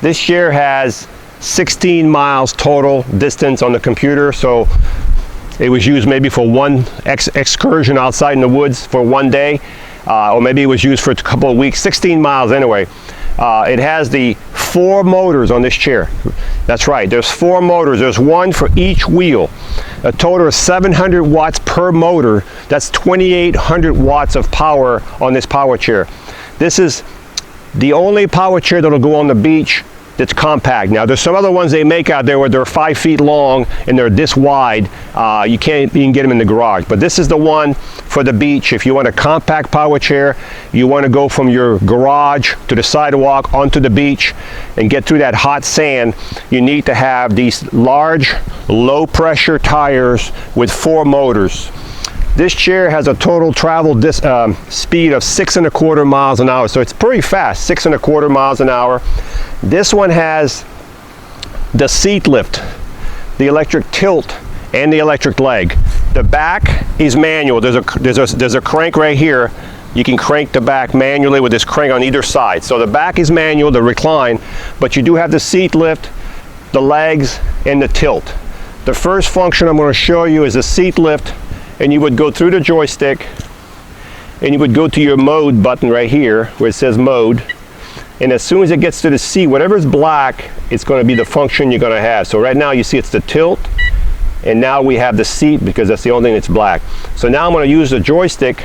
This chair has 16 miles total distance on the computer, so it was used maybe for one excursion outside in the woods for one day, or maybe it was used for a couple of weeks. 16 miles anyway. It has the 4 motors on this chair. That's right, there's 4 motors. There's one for each wheel. A total of 700 watts per motor. That's 2,800 watts of power on this power chair. This is the only power chair that'll go on the beach that's compact. Now there's some other ones they make out there where they're 5 feet long and they're this wide. You can't even get them in the garage, but this is the one for the beach. If you want a compact power chair, you want to go from your garage to the sidewalk onto the beach and get through that hot sand, you need to have these large low pressure tires with 4 motors. This chair has a total travel speed of 6.25 miles an hour, so it's pretty fast, 6.25 miles an hour. This one has the seat lift, the electric tilt, and the electric leg. The back is manual. There's a crank right here. You can crank the back manually with this crank on either side. So the back is manual, the recline, but you do have the seat lift, the legs, and the tilt. The first function I'm going to show you is the seat lift, and you would go through the joystick, and you would go to your mode button right here where it says mode. And as soon as it gets to the seat, whatever's black, it's going to be the function you're going to have. So right now you see it's the tilt, and now we have the seat because that's the only thing that's black. So now I'm going to use the joystick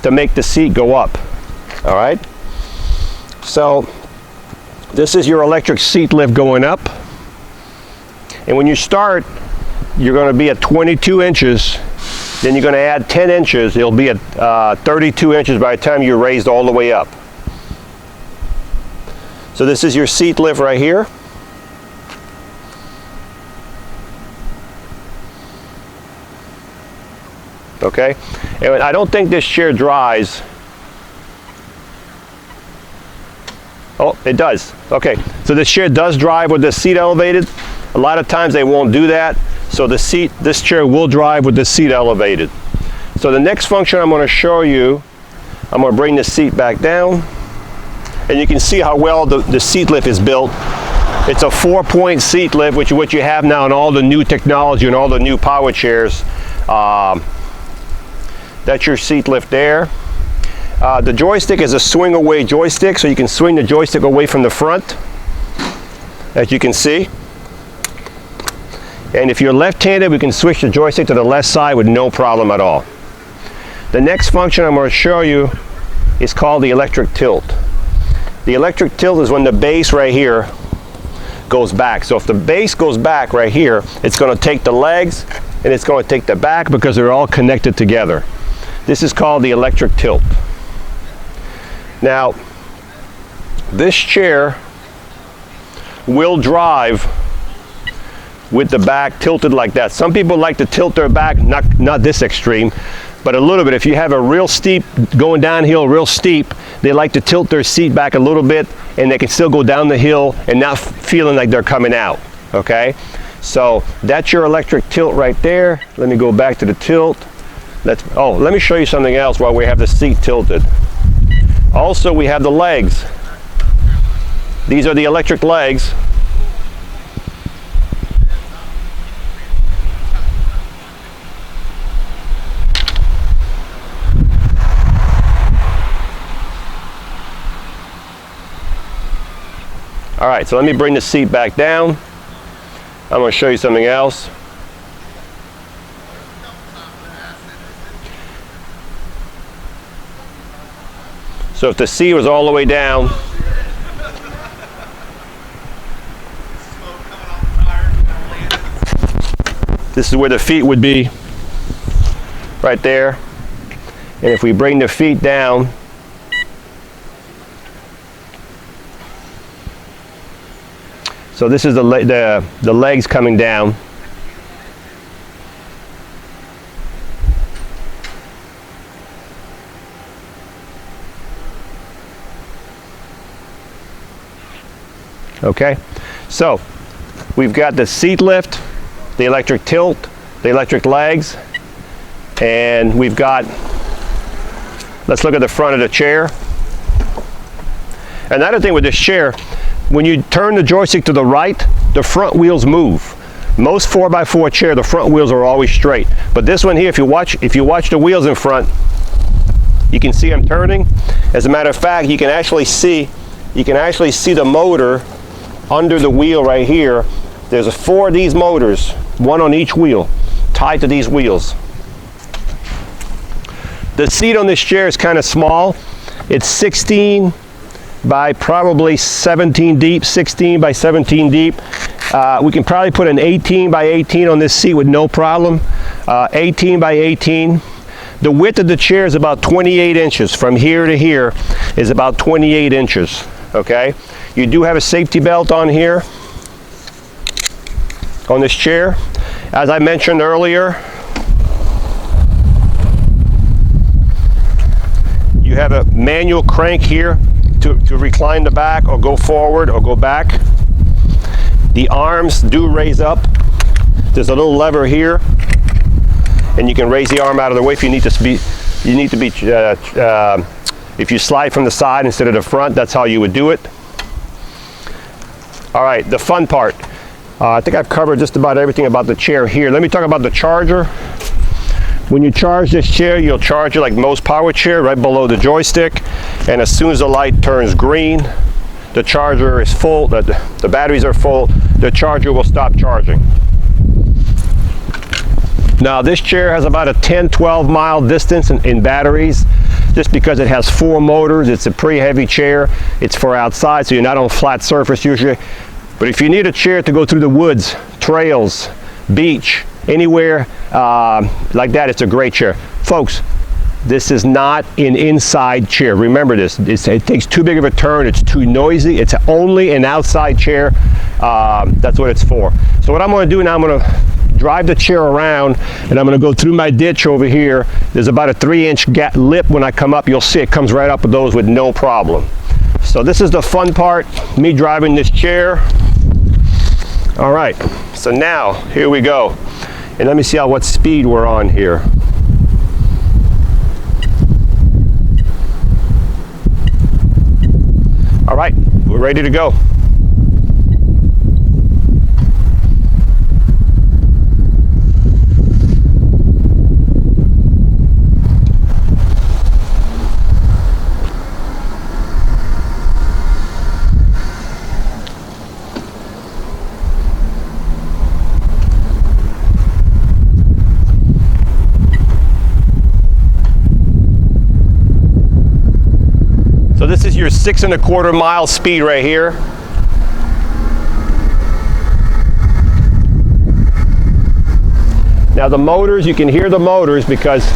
to make the seat go up. All right. So this is your electric seat lift going up. And when you start, you're going to be at 22 inches. Then you're going to add 10 inches. It'll be at 32 inches by the time you're raised all the way up. So this is your seat lift right here. Okay, and I don't think this chair dries. Oh, it does. Okay, so this chair does drive with the seat elevated. A lot of times they won't do that. So this chair will drive with the seat elevated. So the next function I'm going to show you, I'm going to bring the seat back down. And you can see how well the seat lift is built. It's a 4-point seat lift, which is what you have now in all the new technology and all the new power chairs. That's your seat lift there. The joystick is a swing away joystick, so you can swing the joystick away from the front, as you can see. And if you're left-handed, we can switch the joystick to the left side with no problem at all. The next function I'm going to show you is called the electric tilt. The electric tilt is when the base right here goes back. So if the base goes back right here, it's going to take the legs and it's going to take the back because they're all connected together. This is called the electric tilt. Now, this chair will drive with the back tilted like that. Some people like to tilt their back, not this extreme, but a little bit. If you have a real steep, going downhill real steep, they like to tilt their seat back a little bit and they can still go down the hill and not feeling like they're coming out, okay? So that's your electric tilt right there. Let me go back to the tilt. Let me show you something else while we have the seat tilted. Also, we have the legs. These are the electric legs. All right, so let me bring the seat back down. I'm going to show you something else. So if the seat was all the way down, this is where the feet would be, right there. And if we bring the feet down, so this is the legs coming down. Okay, so we've got the seat lift, the electric tilt, the electric legs, and we've got, let's look at the front of the chair. Another thing with this chair, when you turn the joystick to the right, the front wheels move. Most 4x4 chair, the front wheels are always straight. But this one here, if you watch the wheels in front, you can see I'm turning. As a matter of fact, you can actually see the motor under the wheel right here. There's 4 of these motors, one on each wheel, tied to these wheels. The seat on this chair is kind of small. It's 16 by probably 17 deep, 16 by 17 deep. We can probably put an 18 by 18 on this seat with no problem. 18 by 18. The width of the chair is about 28 inches. From here to here is about 28 inches, okay? You do have a safety belt on here, on this chair. As I mentioned earlier, you have a manual crank here to recline the back or go forward or go back. The arms do raise up. There's a little lever here, and you can raise the arm out of the way if you need to be. If you slide from the side instead of the front, that's how you would do it. All right, the fun part. I think I've covered just about everything about the chair here. Let me talk about the charger. When you charge this chair, you'll charge it like most power chair, right below the joystick. And as soon as the light turns green, the charger is full, the batteries are full, the charger will stop charging. Now this chair has about a 10-12 mile distance in batteries, just because it has 4 motors. It's a pretty heavy chair. It's for outside, so you're not on flat surface usually. But if you need a chair to go through the woods, trails, beach, anywhere like that, it's a great chair. Folks, this is not an inside chair. Remember this. It takes too big of a turn. It's too noisy. It's only an outside chair. That's what it's for. So what I'm going to do now, I'm going to drive the chair around, and I'm going to go through my ditch over here. There's about a 3-inch lip. When I come up, you'll see it comes right up with those with no problem. So this is the fun part, me driving this chair. All right, so now here we go. And let me see what speed we're on here. All right, we're ready to go. So this is your 6 1/4 mile speed right here. Now the motors, you can hear the motors because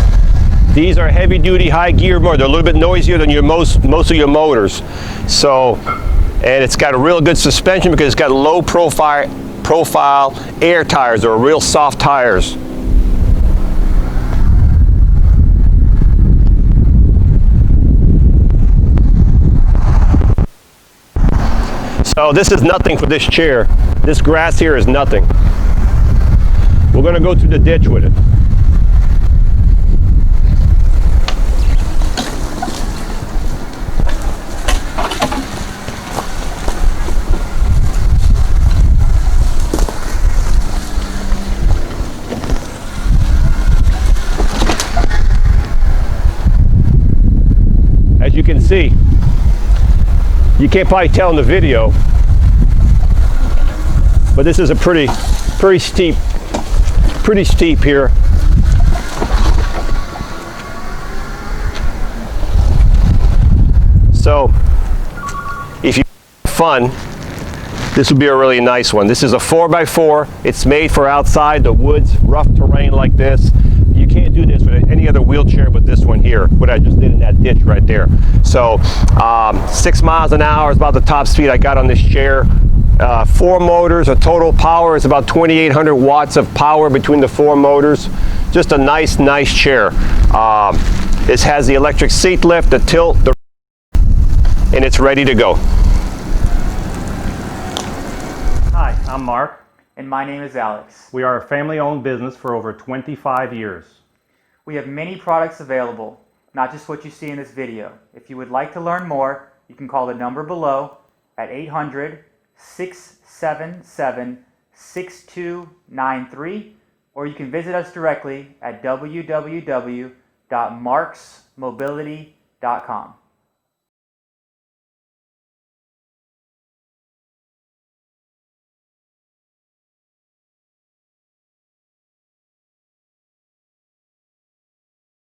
these are heavy duty high gear motors. They're a little bit noisier than most of your motors. So, and it's got a real good suspension because it's got low profile air tires. They're real soft tires. So this is nothing for this chair. This grass here is nothing. We're going to go through the ditch with it. As you can see, you can't probably tell in the video, but this is a pretty steep here. So if you have fun, this would be a really nice one. This is a 4x4. It's made for outside the woods, rough terrain like this. You can't do this with any other wheelchair but this one here, what I just did in that ditch right there. So 6 miles an hour is about the top speed I got on this chair. 4 motors, a total power is about 2,800 watts of power between the 4 motors. Just a nice chair. This has the electric seat lift, the tilt, and it's ready to go. Hi, I'm Mark. And my name is Alex. We are a family-owned business for over 25 years. We have many products available, not just what you see in this video. If you would like to learn more, you can call the number below at 800-677-6293, or you can visit us directly at www.marksmobility.com.